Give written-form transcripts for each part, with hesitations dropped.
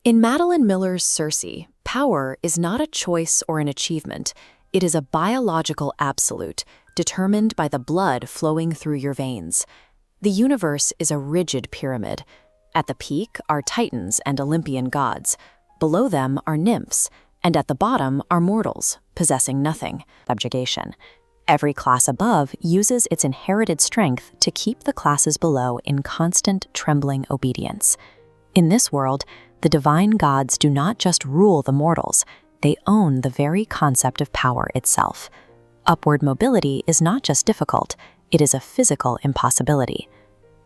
In Madeline Miller's Circe, power is not a choice or an achievement. It is a biological absolute, determined by the blood flowing through your veins. The universe is a rigid pyramid. At the peak are titans and Olympian gods. Below them are nymphs, and at the bottom are mortals, possessing nothing, subjugation. Every class above uses its inherited strength to keep the classes below in constant, trembling obedience. In this world, the divine gods do not just rule the mortals, they own the very concept of power itself. Upward mobility is not just difficult, it is a physical impossibility.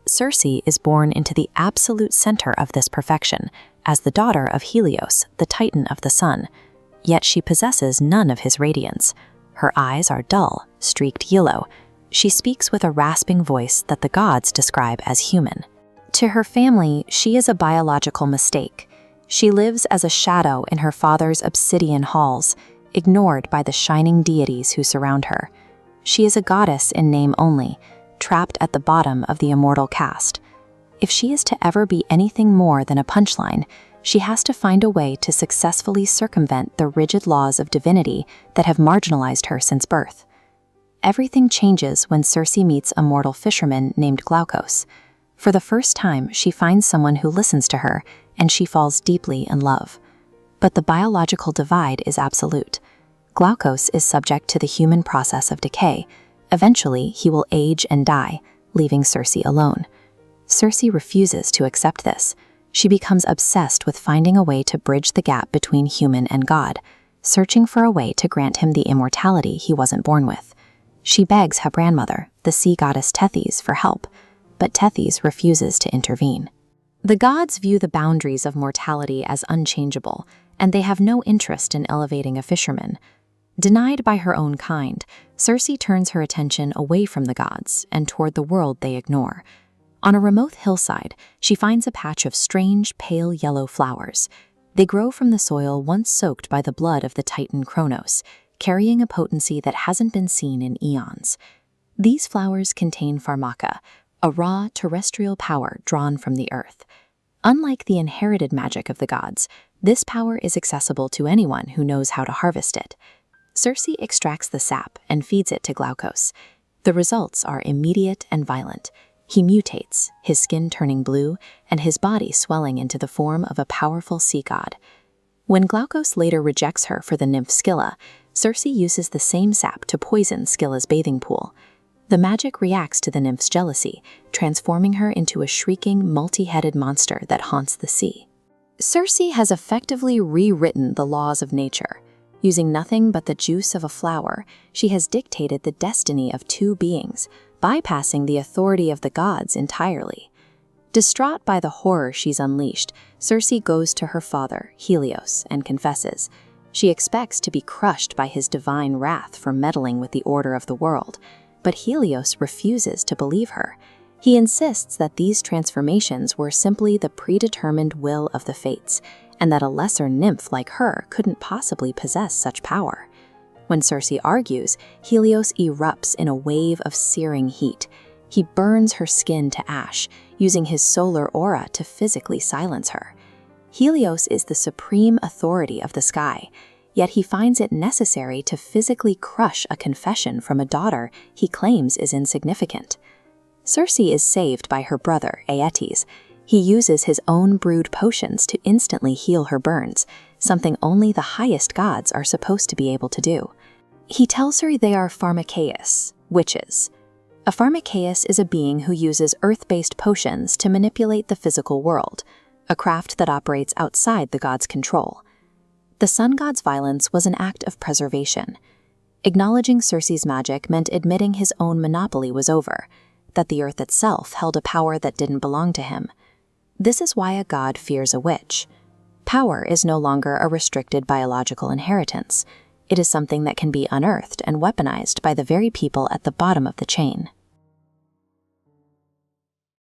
Circe is born into the absolute center of this perfection, as the daughter of Helios, the titan of the sun. Yet she possesses none of his radiance. Her eyes are dull, streaked yellow. She speaks with a rasping voice that the gods describe as human. To her family, she is a biological mistake. She lives as a shadow in her father's obsidian halls, ignored by the shining deities who surround her. She is a goddess in name only, trapped at the bottom of the immortal caste. If she is to ever be anything more than a punchline, she has to find a way to successfully circumvent the rigid laws of divinity that have marginalized her since birth. Everything changes when Circe meets a mortal fisherman named Glaukos. For the first time, she finds someone who listens to her, and she falls deeply in love. But the biological divide is absolute. Glaukos is subject to the human process of decay. Eventually, he will age and die, leaving Circe alone. Circe refuses to accept this. She becomes obsessed with finding a way to bridge the gap between human and God, searching for a way to grant him the immortality he wasn't born with. She begs her grandmother, the sea goddess Tethys, for help, but Tethys refuses to intervene. The gods view the boundaries of mortality as unchangeable, and they have no interest in elevating a fisherman. Denied by her own kind, Circe turns her attention away from the gods and toward the world they ignore. On a remote hillside, she finds a patch of strange, pale yellow flowers. They grow from the soil once soaked by the blood of the titan Kronos, carrying a potency that hasn't been seen in eons. These flowers contain pharmaca, a raw, terrestrial power drawn from the earth. Unlike the inherited magic of the gods, this power is accessible to anyone who knows how to harvest it. Circe extracts the sap and feeds it to Glaukos. The results are immediate and violent. He mutates, his skin turning blue, and his body swelling into the form of a powerful sea god. When Glaukos later rejects her for the nymph Scylla, Circe uses the same sap to poison Scylla's bathing pool. The magic reacts to the nymph's jealousy, transforming her into a shrieking, multi-headed monster that haunts the sea. Circe has effectively rewritten the laws of nature. Using nothing but the juice of a flower, she has dictated the destiny of two beings, bypassing the authority of the gods entirely. Distraught by the horror she's unleashed, Circe goes to her father, Helios, and confesses. She expects to be crushed by his divine wrath for meddling with the order of the world. But Helios refuses to believe her. He insists that these transformations were simply the predetermined will of the fates, and that a lesser nymph like her couldn't possibly possess such power. When Circe argues, Helios erupts in a wave of searing heat. He burns her skin to ash, using his solar aura to physically silence her. Helios is the supreme authority of the sky, yet he finds it necessary to physically crush a confession from a daughter he claims is insignificant. Circe is saved by her brother, Aeetes. He uses his own brewed potions to instantly heal her burns, something only the highest gods are supposed to be able to do. He tells her they are pharmakeis, witches. A pharmakeis is a being who uses earth-based potions to manipulate the physical world, a craft that operates outside the gods' control. The sun god's violence was an act of preservation. Acknowledging Circe's magic meant admitting his own monopoly was over, that the earth itself held a power that didn't belong to him. This is why a god fears a witch. Power is no longer a restricted biological inheritance. It is something that can be unearthed and weaponized by the very people at the bottom of the chain.